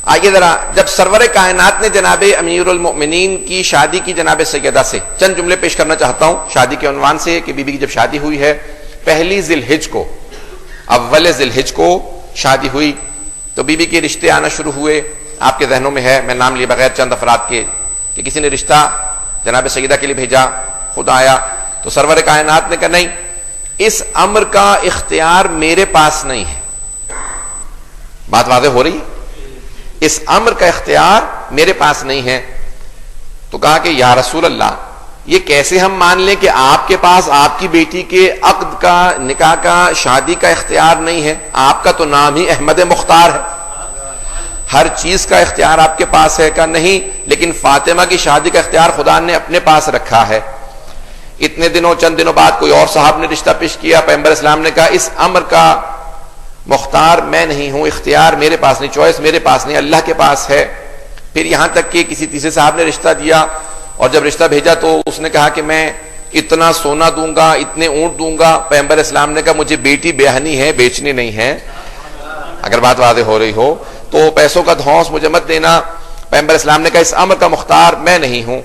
آئیے ذرا، جب سرور کائنات نے جناب امیر المؤمنین کی شادی کی جناب سیدہ سے، چند جملے پیش کرنا چاہتا ہوں شادی کے عنوان سے کہ بی بی کی جب شادی ہوئی ہے پہلی ذی الحج کو، اول ذی الحج کو شادی ہوئی، تو بی بی کے رشتے آنا شروع ہوئے۔ آپ کے ذہنوں میں ہے، میں نام لیے بغیر چند افراد کے، کہ کسی نے رشتہ جناب سیدہ کے لیے بھیجا، خود آیا، تو سرور کائنات نے کہا نہیں، اس امر کا اختیار میرے پاس نہیں ہے۔ بات واضح ہو رہی ہے؟ اس امر کا اختیار میرے پاس نہیں ہے۔ تو کہا کہ یا رسول اللہ، یہ کیسے ہم مان لیں کہ آپ کے پاس آپ کی بیٹی کے عقد کا، نکاح کا، شادی کا اختیار نہیں ہے؟ آپ کا تو نام ہی احمد مختار ہے، ہر چیز کا اختیار آپ کے پاس ہے۔ کا نہیں، لیکن فاطمہ کی شادی کا اختیار خدا نے اپنے پاس رکھا ہے۔ اتنے دنوں، چند دنوں بعد کوئی اور صاحب نے رشتہ پیش کیا، پیغمبر اسلام نے کہا اس امر کا مختار میں نہیں ہوں، اختیار میرے پاس نہیں، چوائس میرے پاس نہیں، اللہ کے پاس ہے۔ پھر یہاں تک کہ کسی تیسرے صاحب نے رشتہ دیا، اور جب رشتہ بھیجا تو اس نے کہا کہ میں اتنا سونا دوں گا، اتنے اونٹ دوں گا۔ پیغمبر اسلام نے کہا مجھے بیٹی بیاہنی ہے، بیچنی نہیں ہے۔ اگر بات واضح ہو رہی ہو تو پیسوں کا دھونس مجھے مت دینا۔ پیغمبر اسلام نے کہا اس امر کا مختار میں نہیں ہوں۔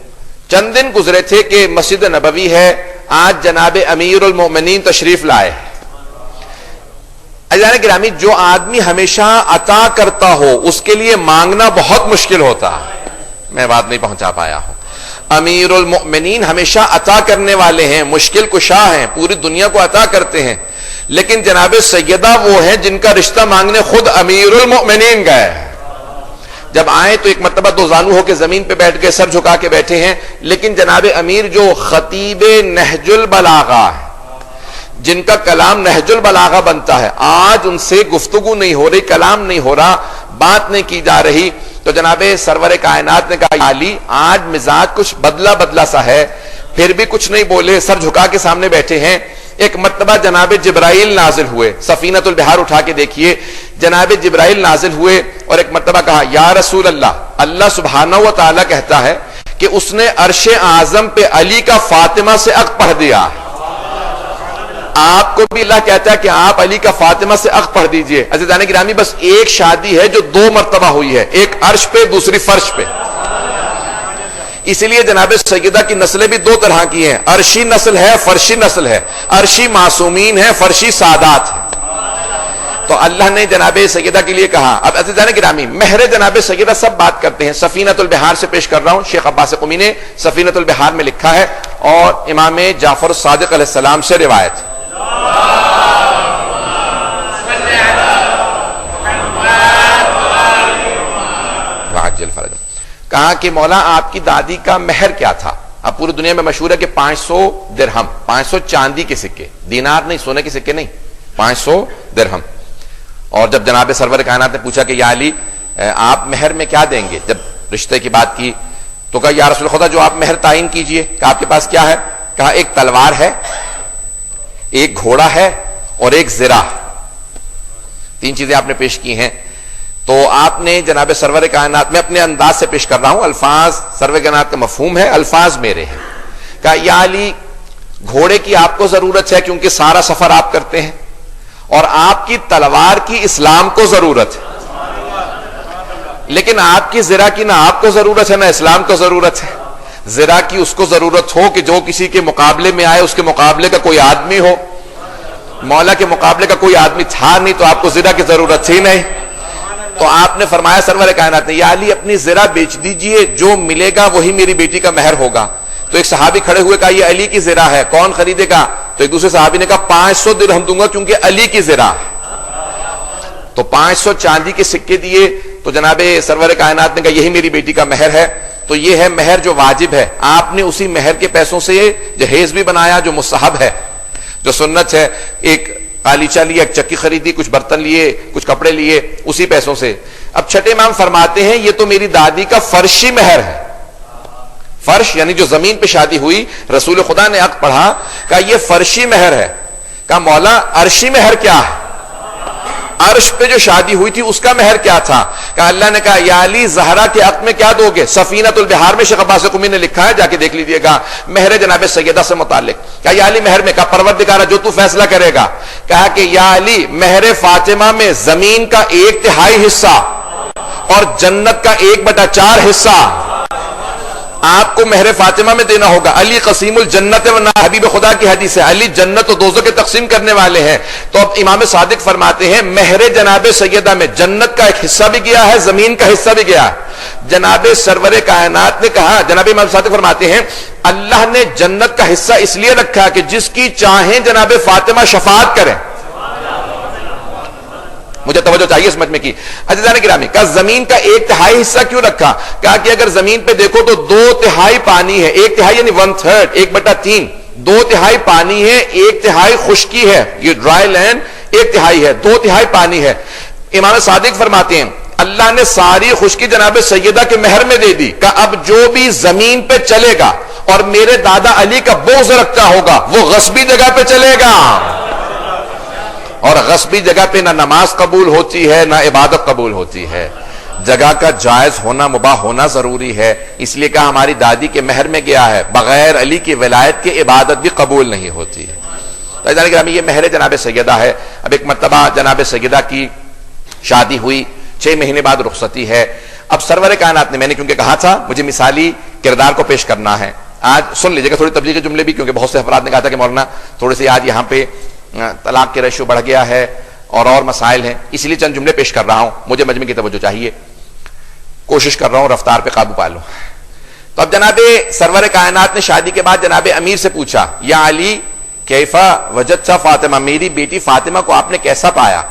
چند دن گزرے تھے کہ مسجد نبوی ہے، آج جناب امیر المؤمنین تشریف لائے۔ عزیزان گرامی، جو آدمی ہمیشہ عطا کرتا ہو اس کے لیے مانگنا بہت مشکل ہوتا ہے۔ میں بات نہیں پہنچا پایا ہوں۔ امیر المؤمنین ہمیشہ عطا کرنے والے ہیں، مشکل کشا ہیں، پوری دنیا کو عطا کرتے ہیں، لیکن جناب سیدہ وہ ہیں جن کا رشتہ مانگنے خود امیر المؤمنین گئے۔ جب آئے تو ایک مرتبہ دو زانو ہو کے زمین پہ بیٹھ کے سر جھکا کے بیٹھے ہیں، لیکن جناب امیر جو خطیب نہج البلاغہ ہے، جن کا کلام نہج البلاغہ بنتا ہے، آج ان سے گفتگو نہیں ہو رہی، کلام نہیں ہو رہا، بات نہیں کی جا رہی، تو جناب سرور کائنات نے کہا علی آج مزاج کچھ بدلا بدلا سا ہے، پھر بھی کچھ نہیں بولے، سر جھکا کے سامنے بیٹھے ہیں۔ ایک مرتبہ جناب جبرائیل نازل ہوئے، سفینۃ البحار اٹھا کے دیکھیے، جناب جبرائیل نازل ہوئے اور ایک مرتبہ کہا یا رسول اللہ، اللہ سبحانہ و تعالی کہتا ہے کہ اس نے عرش اعظم پہ علی کا فاطمہ سے عقد پڑھ دیا۔ آپ کو بھی اللہ کہتا ہے کہ آپ علی کا فاطمہ سے عقد پڑھ دیجئے۔ عزیزان گرامی، بس ایک شادی ہے جو دو مرتبہ ہوئی ہے، ایک عرش پہ، دوسری فرش پہ۔ اسی لیے جناب سیدہ کی نسلیں بھی دو طرح کی ہیں، عرشی نسل ہے، فرشی نسل ہے۔ عرشی معصومین ہے، فرشی سادات ہے۔ تو اللہ نے جناب سیدہ کے لیے کہا۔ اب عزیزان گرامی، مہر جناب سیدہ سب بات کرتے ہیں، سفینۃ البحار سے پیش کر رہا ہوں، شیخ عباس قمی نے سفینۃ البحار میں لکھا ہے، اور امام جعفر الصادق علیہ السلام سے روایت۔ کہا کہ مولا آپ کی دادی کا مہر کیا تھا؟ اب پوری دنیا میں مشہور ہے کہ 500 درہم، 500 چاندی کے سکے، دینار نہیں، سونے کے سکے نہیں، 500 درہم۔ اور جب جناب سرور کائنات نے پوچھا کہ یا علی آپ مہر میں کیا دیں گے، جب رشتے کی بات کی تو کہا یا رسول خدا جو آپ مہر تعین کیجئے۔ کہا آپ کے پاس کیا ہے؟ کہا ایک تلوار ہے، ایک گھوڑا ہے، اور ایک زرہ۔ تین چیزیں آپ نے پیش کی ہیں۔ تو آپ نے جناب سرور کائنات میں اپنے انداز سے پیش کر رہا ہوں، الفاظ سرور کائنات کا مفہوم ہے، الفاظ میرے ہیں۔ کہا یا علی گھوڑے کی آپ کو ضرورت ہے کیونکہ سارا سفر آپ کرتے ہیں، اور آپ کی تلوار کی اسلام کو ضرورت ہے، لیکن آپ کی زرہ کی نہ آپ کو ضرورت ہے نہ اسلام کو ضرورت ہے۔ زرہ کی اس کو ضرورت ہو کہ جو کسی کے مقابلے میں آئے اس کے مقابلے کا کوئی آدمی ہو، مولا کے مقابلے کا کوئی آدمی تھا نہیں تو آپ کو زرہ کی ضرورت تھی نہیں۔ تو آپ نے فرمایا سرور کائنات نے یا علی اپنی زرہ بیچ دیجئے، جو ملے گا وہی میری بیٹی کا مہر ہوگا۔ تو ایک صحابی کھڑے ہوئے کہا یہ علی کی زرہ ہے، کون خریدے گا؟ تو ایک دوسرے صحابی نے کہا 500 درہم دوں گا کیونکہ علی کی زرہ ہے۔ تو 500 چاندی کے سکے دیے، تو جناب سرور کائنات نے کہا یہی میری بیٹی کا مہر ہے۔ تو یہ ہے مہر جو واجب ہے، آپ نے اسی مہر کے پیسوں سے جہیز بھی بنایا جو مستحب ہے، جو سنت ہے۔ ایک قالیچہ لیا، ایک چکی خریدی، کچھ برتن لیے، کچھ کپڑے لیے، اسی پیسوں سے۔ اب چھٹے امام فرماتے ہیں یہ تو میری دادی کا فرشی مہر ہے۔ فرش یعنی جو زمین پہ شادی ہوئی، رسول خدا نے عقد پڑھا، کہا یہ فرشی مہر ہے۔ کہا مولا عرشی مہر کیا ہے؟ عرش پہ جو شادی ہوئی تھی اس کا مہر کیا تھا؟ کہا اللہ نے کہا یا علی زہرا کے عقد میں کیا دو گے؟ سفینۃ البحار میں شیخ عباس قمی نے لکھا ہے، جا کے دیکھ لیجئے گا، مہر جناب سیدہ سے متعلق۔ کہا یا علی مہر میں، کہا پروردگارہ جو تو فیصلہ کرے گا۔ کہا کہ یا علی مہر فاطمہ میں زمین کا 1/3 حصہ اور جنت کا 1/4 حصہ آپ کو مہر فاطمہ میں دینا ہوگا. علی قسیم الجنت و حبیب خدا کی حدیث ہے, علی جنت و دوزخ کے تقسیم کرنے والے ہیں. تو اب امام صادق فرماتے ہیں مہر جناب سیدہ میں جنت کا ایک حصہ بھی گیا ہے, زمین کا حصہ بھی گیا ہے. جناب سرور کائنات نے کہا, جناب امام صادق فرماتے ہیں اللہ نے جنت کا حصہ اس لیے رکھا کہ جس کی چاہیں جناب فاطمہ شفاعت کریں. مجھے توجہ چاہیے اس مجمع کی. عزیزان گرامی, کا زمین کا 1/3 حصہ کیوں رکھا؟ کہا کہ اگر زمین پہ دیکھو تو 2/3 پانی ہے, 1/3 یعنی 1/3, 1/3, 2/3 پانی ہے, 1/3 خشکی ہے, یہ ڈرائی لینڈ 1/3 ہے, 2/3 پانی ہے. امام صادق فرماتے ہیں اللہ نے ساری خشکی جناب سیدہ کے مہر میں دے دی. کہ اب جو بھی زمین پہ چلے گا اور میرے دادا علی کا بغض رکھتا ہوگا وہ غصبی جگہ پہ چلے گا, اور غصبی جگہ پہ نہ نماز قبول ہوتی ہے نہ عبادت قبول ہوتی ہے. جگہ کا جائز ہونا, مباح ہونا ضروری ہے. اس لیے کہا ہماری دادی کے مہر میں گیا ہے, بغیر علی کی ولایت کی عبادت بھی قبول نہیں ہوتی ہے. تو یہ مہر جناب سیدہ ہے. اب ایک مرتبہ جناب سیدہ کی شادی ہوئی, 6 مہینے بعد رخصتی ہے. اب سرور کائنات نے, میں نے کیونکہ کہا تھا مجھے مثالی کردار کو پیش کرنا ہے, آج سن لیجیے گا تھوڑی تبلیغی جملے بھی, کیونکہ بہت سے افراد نے کہا تھا کہ مولانا تھوڑے سے آج یہاں پہ طلاق کے ریشو بڑھ گیا ہے اور مسائل ہیں, اس لیے چند جملے پیش کر رہا ہوں. مجھے مجمع کی توجہ چاہیے, کوشش کر رہا ہوں رفتار پہ قابو پا لوں. تو اب جناب سرور کائنات نے شادی کے بعد جناب امیر سے پوچھا یا علی کیفا وجدت فاطمہ, میری بیٹی فاطمہ کو آپ نے کیسا پایا؟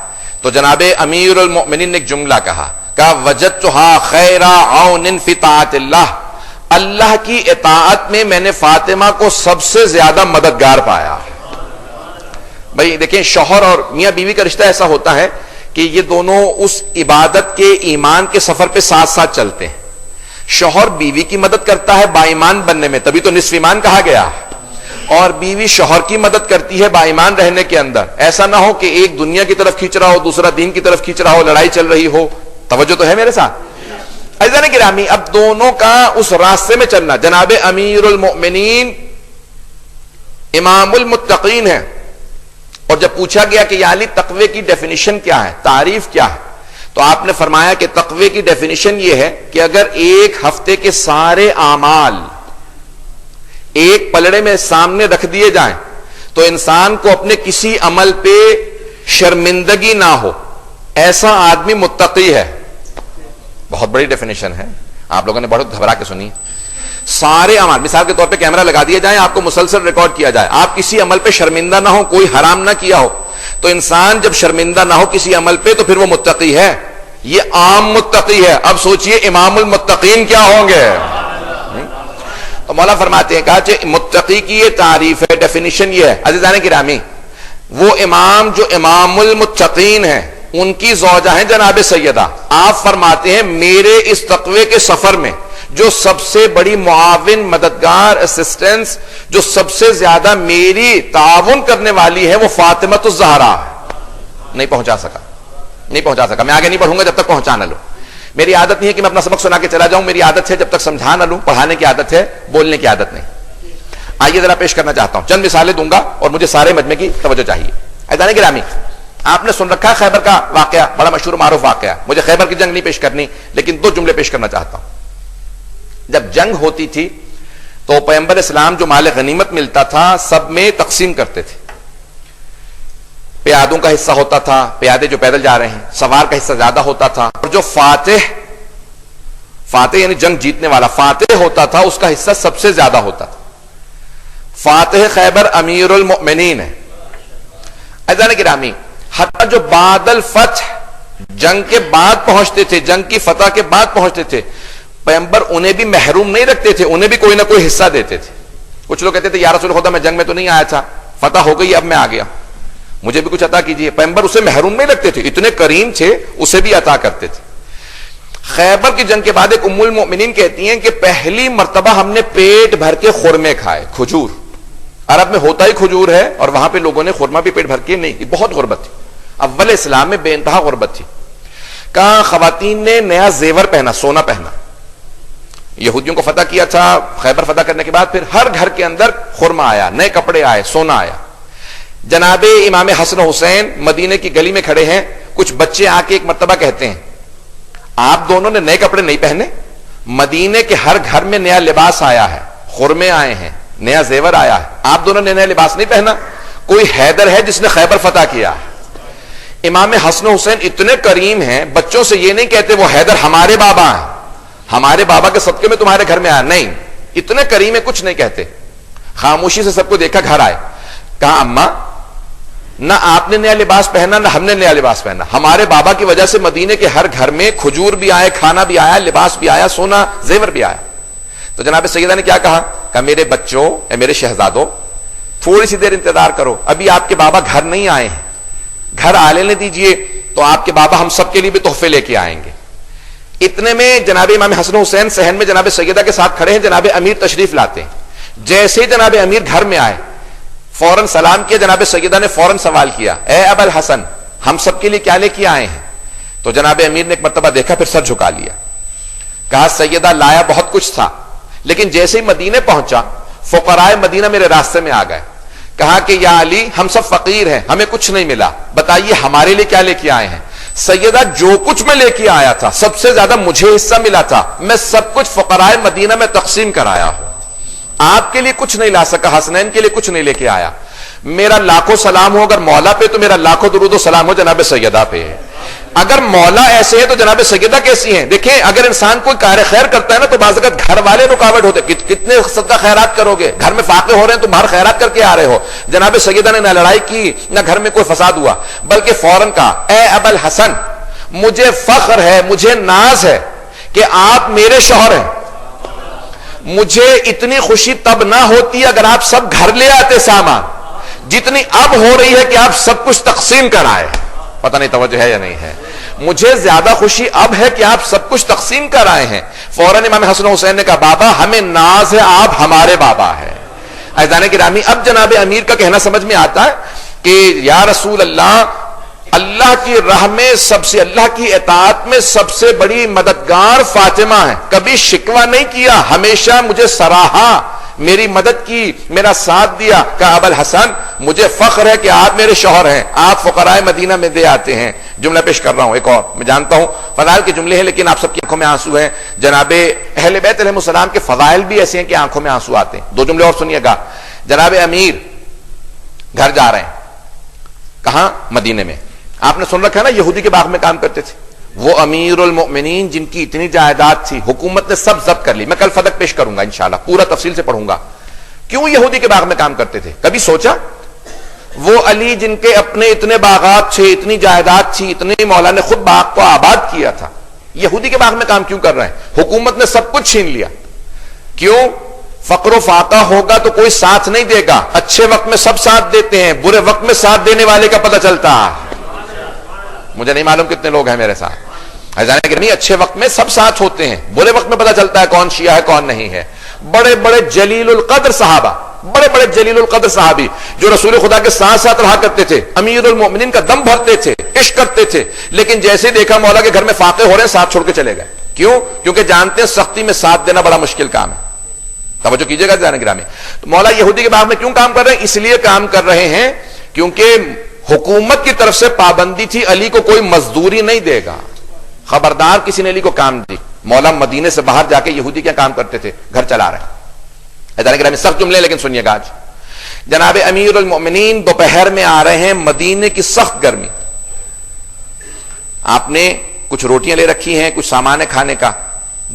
تو جناب امیر المؤمنین نے ایک جملہ کہا وجدتها خیر عون فی طاعت اللہ, اللہ کی اطاعت میں میں نے فاطمہ کو سب سے زیادہ مددگار پایا. بھائی دیکھیں, شوہر اور میاں بیوی کا رشتہ ایسا ہوتا ہے کہ یہ دونوں اس عبادت کے ایمان کے سفر پہ ساتھ ساتھ چلتے ہیں. شوہر بیوی کی مدد کرتا ہے با ایمان بننے میں, تبھی تو نصف ایمان کہا گیا, اور بیوی شوہر کی مدد کرتی ہے با ایمان رہنے کے اندر. ایسا نہ ہو کہ ایک دنیا کی طرف کھینچ رہا ہو, دوسرا دین کی طرف کھینچ رہا ہو, لڑائی چل رہی ہو. توجہ تو ہے میرے ساتھ عزیزان گرامی؟ اب دونوں کا اس راستے میں چلنا. جناب امیر المؤمنین امام المتقین ہیں, اور جب پوچھا گیا کہ یا علی تقوی کی ڈیفینیشن کیا ہے, تعریف کیا ہے, تو آپ نے فرمایا کہ تقوی کی ڈیفینیشن یہ ہے کہ اگر ایک ہفتے کے سارے اعمال ایک پلڑے میں سامنے رکھ دیے جائیں تو انسان کو اپنے کسی عمل پہ شرمندگی نہ ہو, ایسا آدمی متقی ہے. بہت بڑی ڈیفینیشن ہے, آپ لوگوں نے بہت گھبرا کے سنی. سارے اعمال, مثال کے طور پہ کیمرہ لگا دیا جائے, آپ کو مسلسل ریکارڈ کیا جائے, آپ کسی عمل پہ شرمندہ نہ ہو, کوئی حرام نہ کیا ہو, تو انسان جب شرمندہ نہ ہو کسی عمل پہ تو پھر وہ متقی ہے. یہ عام متقی ہے. اب سوچئے امام المتقین کیا ہوں گے. تو مولا فرماتے ہیں, کہا کہ متقی کی یہ تعریف ہے, ڈیفینیشن یہ ہے. عزیزان گرامی, وہ امام جو امام المتقین ہیں ان کی زوجہ ہیں جناب سیدہ. آپ فرماتے ہیں میرے اس تقوی کے سفر میں جو سب سے بڑی معاون, مددگار, اسسٹنس, جو سب سے زیادہ میری تعاون کرنے والی ہے وہ فاطمۃ الزہرا ہے. نہیں پہنچا سکا. میں آگے نہیں پڑھوں گا جب تک پہنچا نہ لوں. میری عادت نہیں ہے کہ میں اپنا سبق سنا کے چلا جاؤں, میری عادت ہے جب تک سمجھا نہ لوں. پڑھانے کی عادت ہے, بولنے کی عادت نہیں. آئیے ذرا پیش کرنا چاہتا ہوں, چند مثالیں دوں گا اور مجھے سارے مجمع کی توجہ چاہیے. عزیزان گرامی, آپ نے سن رکھا ہے خیبر کا واقعہ, بڑا مشہور معروف واقعہ. مجھے خیبر کی جنگ نہیں پیش کرنی, لیکن 2 جملے پیش کرنا چاہتا ہوں. جب جنگ ہوتی تھی تو پیغمبر اسلام جو مال غنیمت ملتا تھا سب میں تقسیم کرتے تھے. پیادوں کا حصہ ہوتا تھا, پیادے جو پیدل جا رہے ہیں, سوار کا حصہ زیادہ ہوتا تھا, اور جو فاتح یعنی جنگ جیتنے والا فاتح ہوتا تھا اس کا حصہ سب سے زیادہ ہوتا تھا. فاتح خیبر امیر المؤمنین ہے. عزیزان گرامی, حتی جو بعد الفتح جنگ کے بعد پہنچتے تھے, جنگ کی فتح کے بعد پہنچتے تھے, پیغمبر انہیں بھی محروم نہیں رکھتے تھے, انہیں بھی کوئی نہ کوئی حصہ دیتے تھے. کچھ لوگ کہتے تھے یا رسول خدا میں جنگ میں تو نہیں آیا تھا, فتح ہو گئی اب میں آ گیا, مجھے بھی کچھ عطا کیجئے. پیغمبر اسے محروم نہیں رکھتے تھے, اتنے کریم تھے, اسے بھی عطا کرتے تھے. خیبر کی جنگ کے بعد ایک ام المؤمنین کہتی ہیں کہ پہلی مرتبہ ہم نے پیٹ بھر کے خورمے کھائے. کھجور عرب میں ہوتا ہی کھجور ہے, اور وہاں پہ لوگوں نے خورما بھی پیٹ بھر کے نہیں کی. بہت غربت تھی, اول اسلام میں بے انتہا غربت تھی. کہاں خواتین نے نیا زیور پہنا, سونا پہنا. یہودیوں کو فتح کیا تھا, خیبر فتح کرنے کے بعد پھر ہر گھر کے اندر خورما آیا, نئے کپڑے آئے, سونا آیا. جناب امام حسن حسین مدینے کی گلی میں کھڑے ہیں, کچھ بچے آ کے ایک مرتبہ کہتے ہیں آپ دونوں نے نئے کپڑے نہیں پہنے, مدینے کے ہر گھر میں نیا لباس آیا ہے, خرمے آئے ہیں, نیا زیور آیا ہے, آپ دونوں نے نیا لباس نہیں پہنا. کوئی حیدر ہے جس نے خیبر فتح کیا. امام حسن حسین اتنے کریم ہیں, بچوں سے یہ نہیں کہتے وہ حیدر ہمارے بابا ہیں, ہمارے بابا کے صدقے میں تمہارے گھر میں آیا, نہیں, اتنے کریم ہیں, کچھ نہیں کہتے. خاموشی سے سب کو دیکھا, گھر آئے, کہا اماں نہ آپ نے نیا لباس پہنا نہ ہم نے نیا لباس پہنا, ہمارے بابا کی وجہ سے مدینے کے ہر گھر میں کھجور بھی آئے, کھانا بھی آیا, لباس بھی آیا, سونا زیور بھی آیا. تو جناب سیدہ نے کیا کہا میرے بچوں اے میرے شہزادوں تھوڑی سی دیر انتظار کرو, ابھی آپ کے بابا گھر نہیں آئے ہیں, گھر آ لینے دیجئے, تو آپ کے بابا ہم سب کے لیے بھی تحفے لے کے آئیں گے. اتنے میں جناب امام حسن حسین صحن میں جناب سیدہ کے ساتھ کھڑے ہیں, جناب امیر تشریف لاتے ہیں. جیسے ہی جناب امیر گھر میں آئے فوراً سلام کیا, جناب سیدہ نے فوراً سوال کیا اے ابا الحسن ہم سب کے لیے کیا لے کے آئے ہیں؟ تو جناب امیر نے ایک مرتبہ دیکھا, پھر سر جھکا لیا, کہا سیدہ لایا بہت کچھ تھا, لیکن جیسے ہی مدینے پہنچا فقراء مدینہ میرے راستے میں آ گئے. کہا کہ یا علی ہم سب فقیر ہیں, ہمیں کچھ نہیں ملا, بتائیے ہمارے لیے کیا لے کے آئے ہیں؟ سیدہ جو کچھ میں لے کے آیا تھا سب سے زیادہ مجھے حصہ ملا تھا, میں سب کچھ فقراء مدینہ میں تقسیم کرایا ہوں, آپ کے لیے کچھ نہیں لا سکا, حسنین کے لیے کچھ نہیں لے کے آیا. میرا لاکھوں سلام ہو اگر مولا پہ, تو میرا لاکھوں درود و سلام ہو جناب سیدہ پہ. اگر مولا ایسے ہے تو جناب سیدہ کیسی ہیں؟ دیکھیں اگر انسان کوئی کار خیر کرتا ہے نا تو بعض اوقات گھر والے رکاوٹ ہوتے, کتنے صدقہ خیرات کرو گے, گھر میں فاقے ہو رہے ہیں تو باہر خیرات کر کے آ رہے ہو. جناب سیدہ نے نہ لڑائی کی نہ گھر میں کوئی فساد ہوا, بلکہ فوراً کہا اے ابا الحسن مجھے فخر ہے, مجھے ناز ہے کہ آپ میرے شوہر ہیں, مجھے اتنی خوشی تب نہ ہوتی اگر آپ سب گھر لے آتے سامان, جتنی اب ہو رہی ہے کہ آپ سب کچھ تقسیم کرائے. پتہ نہیں توجہ ہے یا نہیں ہے, مجھے زیادہ خوشی اب ہے کہ آپ سب کچھ تقسیم کر آئے ہیں. فوراً امام حسن حسین نے کہا بابا ہمیں ناز ہے, آپ ہمارے بابا ہیں. عزیزان گرامی اب جناب امیر کا کہنا سمجھ میں آتا ہے کہ یا رسول اللہ, اللہ کی راہ میں سب سے, اللہ کی اطاعت میں سب سے بڑی مددگار فاطمہ ہے, کبھی شکوہ نہیں کیا, ہمیشہ مجھے سراہا, میری مدد کی, میرا ساتھ دیا. کہا ابا الحسن مجھے فخر ہے کہ آپ میرے شوہر ہیں, آپ فقراء مدینہ میں دے آتے ہیں. جملہ پیش کر رہا ہوں ایک اور, میں جانتا ہوں فضائل کے جملے ہیں لیکن آپ سب کی آنکھوں میں آنسو ہیں. جناب اہل بیت علیہ السلام کے فضائل بھی ایسے ہیں کہ آنکھوں میں آنسو آتے ہیں. دو جملے اور سنیے گا. جناب امیر گھر جا رہے ہیں, کہاں؟ مدینے میں. آپ نے سن رکھا ہے نا یہودی کے باغ میں کام کرتے تھے, وہ امیر المؤمنین جن کی اتنی جائیداد تھی حکومت نے سب ضبط کر لی. میں کل فدق پیش کروں گا انشاءاللہ, پورا تفصیل سے پڑھوں گا کیوں یہودی کے باغ میں کام کرتے تھے. کبھی سوچا وہ علی جن کے اپنے اتنے باغات تھے, اتنی جائیداد تھی, اتنے مولا نے خود باغ کو آباد کیا تھا, یہودی کے باغ میں کام کیوں کر رہے ہیں؟ حکومت نے سب کچھ چھین لیا. کیوں؟ فقر و فاقہ ہوگا تو کوئی ساتھ نہیں دے گا, اچھے وقت میں سب ساتھ دیتے ہیں, برے وقت میں ساتھ دینے والے کا پتہ چلتا ہے. مجھے نہیں معلوم کتنے لوگ ہیں میرے ساتھ. اچھے وقت میں سب ساتھ ہوتے ہیں, برے وقت میں پتہ چلتا ہے کون شیعہ ہے کون نہیں ہے. بڑے بڑے جلیل القدر صحابہ, بڑے بڑے جلیل القدر صحابی جو رسول خدا کے ساتھ ساتھ رہا کرتے تھے, امیر المؤمنین کا دم بھرتے تھے, عشق کرتے تھے, لیکن جیسے دیکھا مولا کے گھر میں فاقے ہو رہے ہیں ساتھ چھوڑ کے چلے گئے. کیوں؟ کیونکہ جانتے ہیں سختی میں ساتھ دینا بڑا مشکل کام ہے. توجہ کیجیے گا جانے گرامی. مولا یہودی کے باغ میں کیوں کام کر رہے ہیں؟ اس لیے کام کر رہے ہیں کیونکہ حکومت کی طرف سے پابندی تھی علی کو کوئی مزدوری نہیں دے گا. خبردار کسی نے علی کو کام دی. مولا مدینے سے باہر جا کے یہودی کیا کام کرتے تھے؟ گھر چلا رہے ہیں. سخت جملے لیکن سنیے گا. آج جناب امیر المؤمنین دوپہر میں آ رہے ہیں, مدینے کی سخت گرمی, آپ نے کچھ روٹیاں لے رکھی ہیں, کچھ سامان ہے کھانے کا.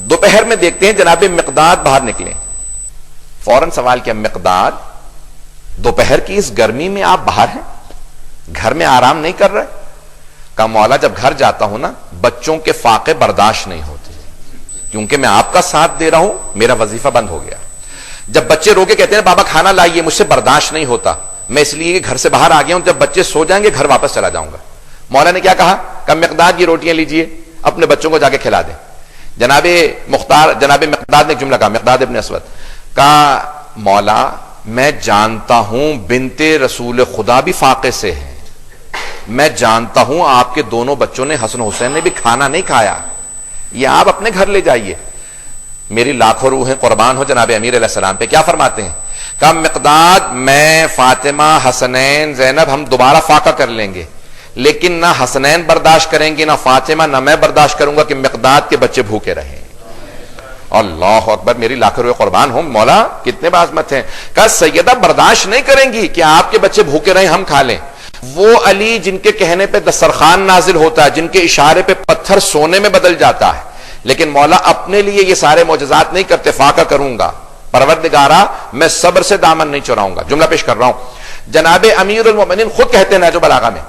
دوپہر میں دیکھتے ہیں جناب مقداد باہر نکلے. فوراً سوال کیا, مقداد دوپہر کی اس گرمی میں آپ باہر ہیں, گھر میں آرام نہیں کر رہے؟ کہا مولا جب گھر جاتا ہوں نا بچوں کے فاقے برداشت نہیں ہوتے, کیونکہ میں آپ کا ساتھ دے رہا ہوں, میرا وظیفہ بند ہو گیا. جب بچے رو کے کہتے ہیں بابا کھانا لائیے, مجھ سے برداشت نہیں ہوتا, میں اس لیے گھر سے باہر آ گیا ہوں, جب بچے سو جائیں گے گھر واپس چلا جاؤں گا. مولا نے کیا کہا؟ کہ مقداد یہ روٹیاں لیجئے, اپنے بچوں کو جا کے کھلا دیں. جناب مقداد نے ایک جملہ کہا, مقداد ابن اسود, کہا مولا میں جانتا ہوں بنت رسول خدا بھی فاقے سے ہے, میں جانتا ہوں آپ کے دونوں بچوں نے حسن حسین نے بھی کھانا نہیں کھایا, یہ آپ اپنے گھر لے جائیے. میری لاکھوں روحیں قربان ہو جناب امیر علیہ السلام پہ. کیا فرماتے ہیں؟ کہا مقداد میں, فاطمہ, حسنین, زینب ہم دوبارہ فاقہ کر لیں گے, لیکن نہ حسنین برداشت کریں گے نہ فاطمہ نہ میں برداشت کروں گا کہ مقداد کے بچے بھوکے رہیں. اللہ اکبر, میری لاکھ روپے قربان ہوں مولا, کتنے بعظمت ہیں. کہا سیدہ برداشت نہیں کریں گی کہ آپ کے بچے بھوکے رہیں ہم کھا لیں. وہ علی جن کے کہنے پہ دسترخوان نازل ہوتا ہے, جن کے اشارے پہ پتھر سونے میں بدل جاتا ہے, لیکن مولا اپنے لیے یہ سارے معجزات نہیں کرتے. فاقہ کروں گا پروردگارا, میں صبر سے دامن نہیں چراؤں گا. جملہ پیش کر رہا ہوں, جناب امیر المومنین خود کہتے ہیں نہج البلاغہ میں,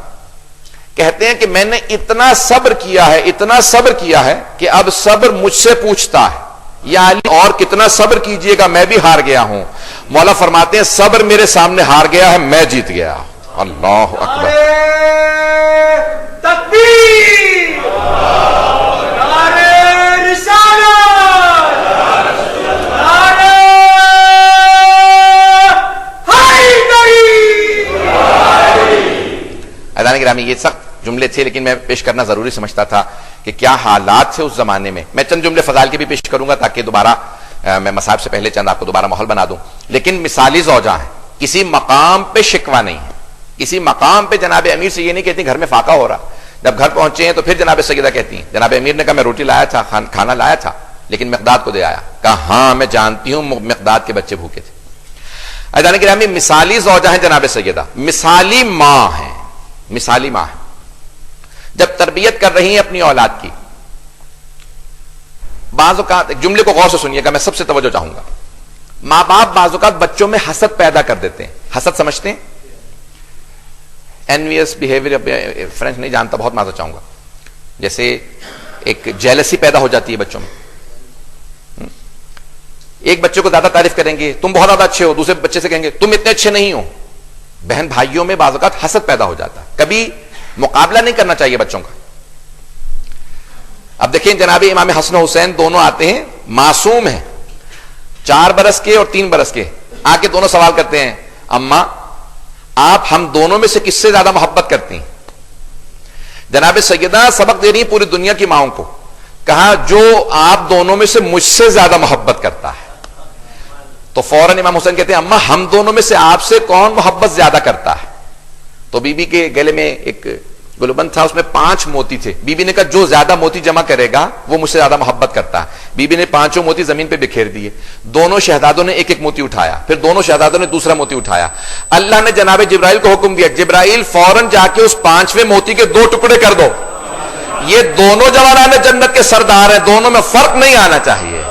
کہتے ہیں کہ میں نے اتنا صبر کیا ہے, اتنا صبر کیا ہے کہ اب صبر مجھ سے پوچھتا ہے یا علی اور کتنا صبر کیجئے گا, میں بھی ہار گیا ہوں. مولا فرماتے ہیں صبر میرے سامنے ہار گیا ہے, میں جیت گیا. اللہ اکبر, تکبیر, نعرہ رسالت, نعرہ حیدری. عزیزان گرامی, یہ سخت جملے تھے لیکن میں پیش کرنا ضروری سمجھتا تھا کہ کیا حالات تھے اس زمانے میں. میں چند جملے فضائل کے بھی پیش کروں گا تاکہ دوبارہ میں مصاحب سے پہلے چند آپ کو دوبارہ ماحول بنا دوں. لیکن مثالی زوجہ ہیں, کسی مقام پہ شکوہ نہیں ہے, کسی مقام پہ جناب امیر سے یہ نہیں کہتی گھر میں فاقہ ہو رہا. جب گھر پہنچے ہیں تو پھر جناب سیدہ کہتی ہیں جناب امیر نے کہا میں روٹی لایا تھا, کھانا لایا تھا, لیکن مقداد کو دے آیا. کہا ہاں میں جانتی ہوں مقداد کے بچے بھوکے تھے. عزیزان گرامی, مثالی زوجہ ہیں جناب سیدہ, مثالی ماں ہیں, مثالی ماں ہیں. جب تربیت کر رہی ہیں اپنی اولاد کی, بعض اوقات ایک جملے کو غور سے سنیے گا, میں سب سے توجہ چاہوں گا. ماں باپ بعض اوقات بچوں میں حسد پیدا کر دیتے ہیں. حسد سمجھتے ہیں, انویس بیہیویئر, فرینچ نہیں جانتا, بہت معذرت چاہوں گا. جیسے ایک جیلسی پیدا ہو جاتی ہے بچوں میں. ایک بچے کو زیادہ تعریف کریں گے, تم بہت زیادہ اچھے ہو, دوسرے بچے سے کہیں گے تم اتنے اچھے نہیں ہو. بہن بھائیوں میں بعض اوقات حسد پیدا ہو جاتا ہے. کبھی مقابلہ نہیں کرنا چاہیے بچوں کا. اب دیکھیں جناب امام حسن و حسین دونوں آتے ہیں, معصوم ہیں, 4 برس کے اور 3 برس کے. آ کے دونوں سوال کرتے ہیں اماں آپ ہم دونوں میں سے کس سے زیادہ محبت کرتی ہیں. جناب سیدہ سبق دے رہی ہیں پوری دنیا کی ماؤں کو. کہا جو آپ دونوں میں سے مجھ سے زیادہ محبت کرتا ہے. تو فوراً امام حسین کہتے ہیں اماں ہم دونوں میں سے آپ سے کون محبت زیادہ کرتا ہے. تو بی بی کے گلے میں ایک گلوبند تھا, اس میں 5 موتی تھے. بی بی نے کہا جو زیادہ موتی جمع کرے گا وہ مجھ سے زیادہ محبت کرتا ہے. بی بی نے 5 موتی زمین پہ بکھیر دیے. دونوں شہزادوں نے ایک ایک موتی اٹھایا, پھر دونوں شہزادوں نے دوسرا موتی اٹھایا. اللہ نے جناب جبرائیل کو حکم دیا, جبرائیل فوراً جا کے اس 5ویں موتی کے 2 ٹکڑے کر دو. یہ دونوں جوانان جنت کے سردار ہیں, دونوں میں فرق نہیں آنا چاہیے.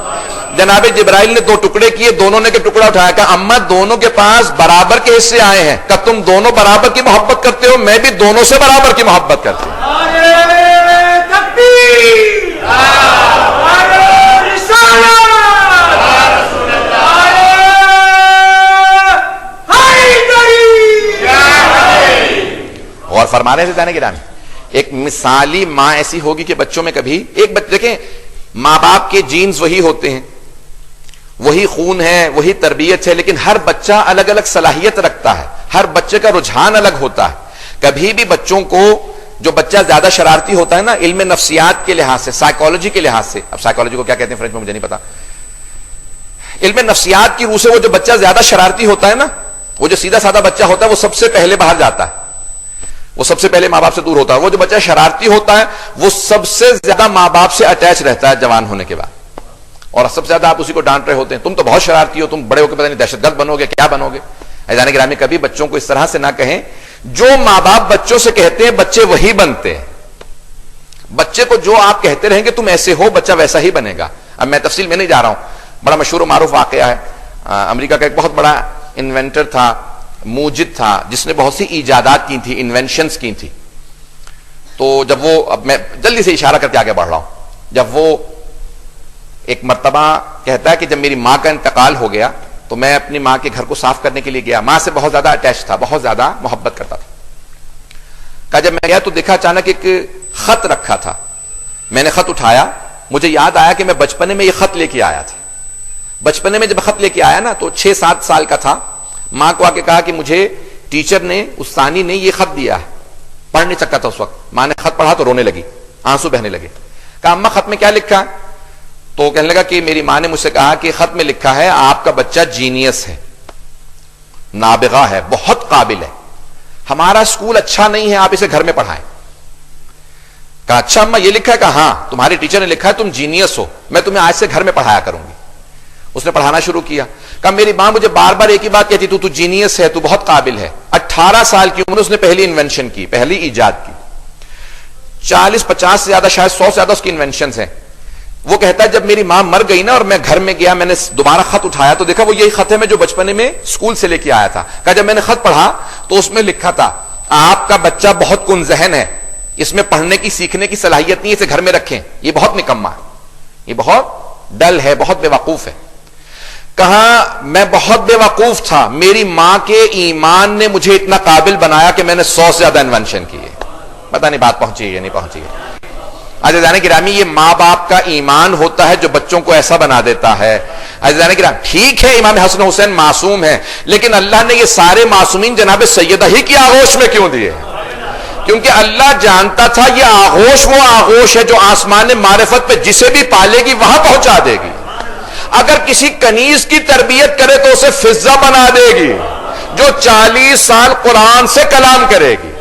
جناب جبرائیل نے 2 ٹکڑے کیے, دونوں نے کہ ٹکڑا اٹھایا. کہا اما دونوں کے پاس برابر کے حصے آئے ہیں. کہ تم دونوں برابر کی محبت کرتے ہو, میں بھی دونوں سے برابر کی محبت کرتی ہوں. اور فرمانے سے جانے گرامی, ایک مثالی ماں ایسی ہوگی کہ بچوں میں کبھی ایک بچے دیکھیں, ماں باپ کے جینز وہی ہوتے ہیں, وہی خون ہے, وہی تربیت ہے, لیکن ہر بچہ الگ الگ صلاحیت رکھتا ہے, ہر بچے کا رجحان الگ ہوتا ہے. کبھی بھی بچوں کو, جو بچہ زیادہ شرارتی ہوتا ہے نا علم نفسیات کے لحاظ سے, سائیکالوجی کے لحاظ سے, اب سائیکالوجی کو کیا کہتے ہیں فرینچ میں مجھے نہیں پتا, علم نفسیات کی روح سے وہ جو بچہ زیادہ شرارتی ہوتا ہے نا, وہ جو سیدھا سادہ بچہ ہوتا ہے وہ سب سے پہلے باہر جاتا ہے, وہ سب سے پہلے ماں باپ سے دور ہوتا ہے. وہ جو بچہ شرارتی ہوتا ہے وہ سب سے زیادہ ماں باپ سے اٹیچ رہتا ہے جوان ہونے کے بعد, اور سب سے زیادہ آپ اسی کو ڈانٹ رہے ہوتے ہیں, تم تو بہت شرارتی ہو, تم بڑے ہو کے پتہ نہیں دہشت گرد بنو گے, کیا بنو گے. عزیزان گرامی کبھی بچوں کو اس طرح سے نہ کہیں. جو ماں باپ بچوں سے کہتے ہیں بچے وہی بنتے ہیں. بچے کو جو آپ کہتے رہیں گے تم ایسے ہو, بچہ ویسا ہی بنے گا. اب میں تفصیل میں نہیں جا رہا ہوں, بڑا مشہور و معروف واقعہ ہے. امریکہ کا ایک بہت بڑا انوینٹر تھا, موجد تھا, جس نے بہت سی ایجادات کی تھی, انوینشنز کی تھی. تو جب وہ, اب میں جلدی سے اشارہ کر کے آگے بڑھ رہا ہوں, جب وہ ایک مرتبہ کہتا ہے کہ جب میری ماں کا انتقال ہو گیا تو میں اپنی ماں کے گھر کو صاف کرنے کے لیے گیا. ماں سے بہت زیادہ اٹیچ تھا, بہت زیادہ محبت کرتا تھا. کہا جب میں گیا تو دیکھا اچانک ایک خط رکھا تھا. میں نے خط اٹھایا, مجھے یاد آیا کہ میں بچپنے میں یہ خط لے کے آیا تھا. بچپنے میں جب خط لے کے آیا نا تو 6-7 سال کا تھا. ماں کو آ کے کہا کہ مجھے ٹیچر نے, استانی نے یہ خط دیا ہے. پڑھ نہیں سکتا تھا اس وقت. ماں نے خط پڑھا تو رونے لگی, آنسو بہنے لگے. کہا اماں خط میں کیا لکھا؟ تو کہنے لگا کہ میری ماں نے مجھ سے کہا کہ خط میں لکھا ہے آپ کا بچہ جینیس ہے, نابغہ ہے, بہت قابل ہے, ہمارا اسکول اچھا نہیں ہے, آپ اسے گھر میں پڑھائیں. کہا اچھا اما یہ لکھا ہے؟ کہا ہاں تمہاری ٹیچر نے لکھا ہے تم جینیس ہو, میں تمہیں آج سے گھر میں پڑھایا کروں گی. اس نے پڑھانا شروع کیا. کہا میری ماں مجھے بار بار ایک ہی بات کہتی, تو جینیس ہے, تو بہت قابل ہے. 18 سال کی عمر میں اس نے پہلی انوینشن کی, پہلی ایجاد کی. 40-50 سے زیادہ, شاید 100 سے زیادہ اس کی انوینشنز ہیں. وہ کہتا ہے جب میری ماں مر گئی نا اور میں گھر میں گیا, میں نے دوبارہ خط اٹھایا تو دیکھا وہ یہی خط ہے میں جو بچپنے میں اسکول سے لے کے آیا تھا. کہا جب میں نے خط پڑھا تو اس میں لکھا تھا آپ کا بچہ بہت کن ذہن ہے, اس میں پڑھنے کی سیکھنے کی صلاحیت نہیں, اسے گھر میں رکھیں, یہ بہت نکما ہے, یہ بہت ڈل ہے, بہت بے وقوف ہے. کہا میں بہت بے وقوف تھا, میری ماں کے ایمان نے مجھے اتنا قابل بنایا کہ میں نے 100 سے زیادہ انوینشن کی ہے. پتہ نہیں بات پہنچی ہے یا نہیں پہنچی ہے. عزیزان گرامی یہ ماں باپ کا ایمان ہوتا ہے جو بچوں کو ایسا بنا دیتا ہے. عزیزان گرامی ٹھیک ہے امام حسن حسین معصوم ہیں, لیکن اللہ نے یہ سارے معصومین جناب سیدہ ہی کی آغوش میں کیوں دیے؟ کیونکہ اللہ جانتا تھا یہ آغوش وہ آغوش ہے جو آسمان معرفت پہ جسے بھی پالے گی وہاں پہنچا دے گی. اگر کسی کنیز کی تربیت کرے تو اسے فضہ بنا دے گی جو 40 سال قرآن سے کلام کرے گی.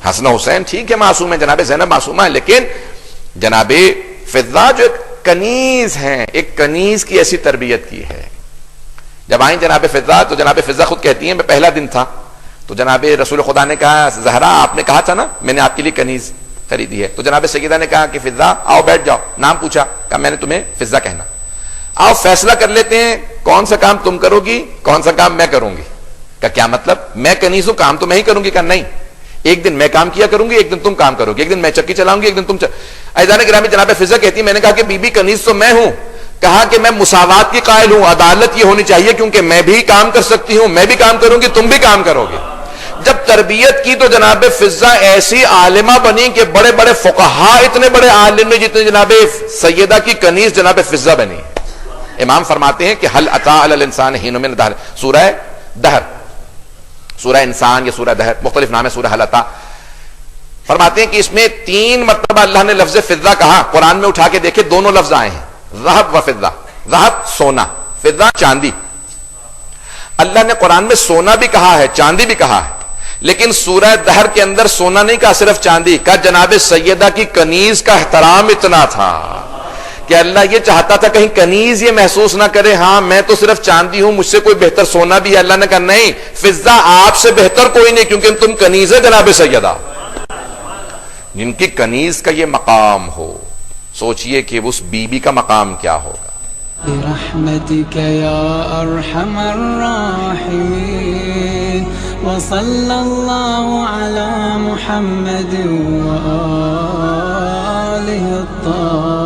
حسن حسین ٹھیک ہے معصوم ہے, جناب زینب معصومہ ہے, لیکن جناب فضہ جو ایک کنیز ہیں, ایک کنیز کی ایسی تربیت کی ہے. جب آئیں جناب فضہ تو جناب فضہ خود کہتی ہیں میں پہلا دن تھا تو جناب رسول خدا نے کہا زہرا آپ نے کہا تھا نا میں نے آپ کے لیے کنیز خریدی ہے. تو جناب سیدہ نے کہا کہ فضہ آؤ بیٹھ جاؤ, نام پوچھا, کہا میں نے تمہیں فضہ کہنا, آؤ فیصلہ کر لیتے ہیں کون سا کام تم کرو گی کون سا کام میں کروں گی. کہا کیا مطلب؟ میں کنیز ہوں, کام تو میں ہی کروں گی. کہا نہیں, ایک دن میں کام کیا کروں گی, ایک دن تم کام کرو گی, ایک دن میں چکی چلاؤں گی, ایک دن تم عزیزان گرامی جناب فضہ کہتی میں نے کہا کہ بی بی کنیز تو میں ہوں. کہا کہ میں مساوات کی قائل ہوں, عدالت یہ ہونی چاہیے کیونکہ میں بھی کام کر سکتی ہوں, میں بھی کام کروں گی, تم بھی کام کرو گے. جب تربیت کی تو جناب فضہ ایسی عالمہ بنی کہ بڑے بڑے فقہا اتنے بڑے عالم جتنے جناب سیدہ کی کنیز جناب فضہ بنی. امام فرماتے ہیں کہ حل اتا علی الانسان حین من الدہر, سورہ دہر, سورہ انسان یا سورہ دہر مختلف نام ہے, سورہ حل اتا. فرماتے ہیں کہ اس میں 3 مرتبہ اللہ نے لفظ فضہ کہا. قرآن میں اٹھا کے دیکھے دونوں لفظ آئے ہیں, ذہب و فضہ. ذہب سونا, فضہ چاندی. اللہ نے قرآن میں سونا بھی کہا ہے چاندی بھی کہا ہے, لیکن سورہ دہر کے اندر سونا نہیں کہا, صرف چاندی. کہا جناب سیدہ کی کنیز کا احترام اتنا تھا کہ اللہ یہ چاہتا تھا کہیں کنیز یہ محسوس نہ کرے ہاں میں تو صرف چاندی ہوں, مجھ سے کوئی بہتر سونا بھی ہے. اللہ نے کہا نہیں, فضہ آپ سے بہتر کوئی نہیں کیونکہ تم کنیز ہے جناب سیدہ. جن کی کنیز کا یہ مقام ہو, سوچئے کہ اس بی بی کا مقام کیا ہوگا. برحمتك يا أرحم الراحمين وصلى الله على محمد وآله الطاهرين.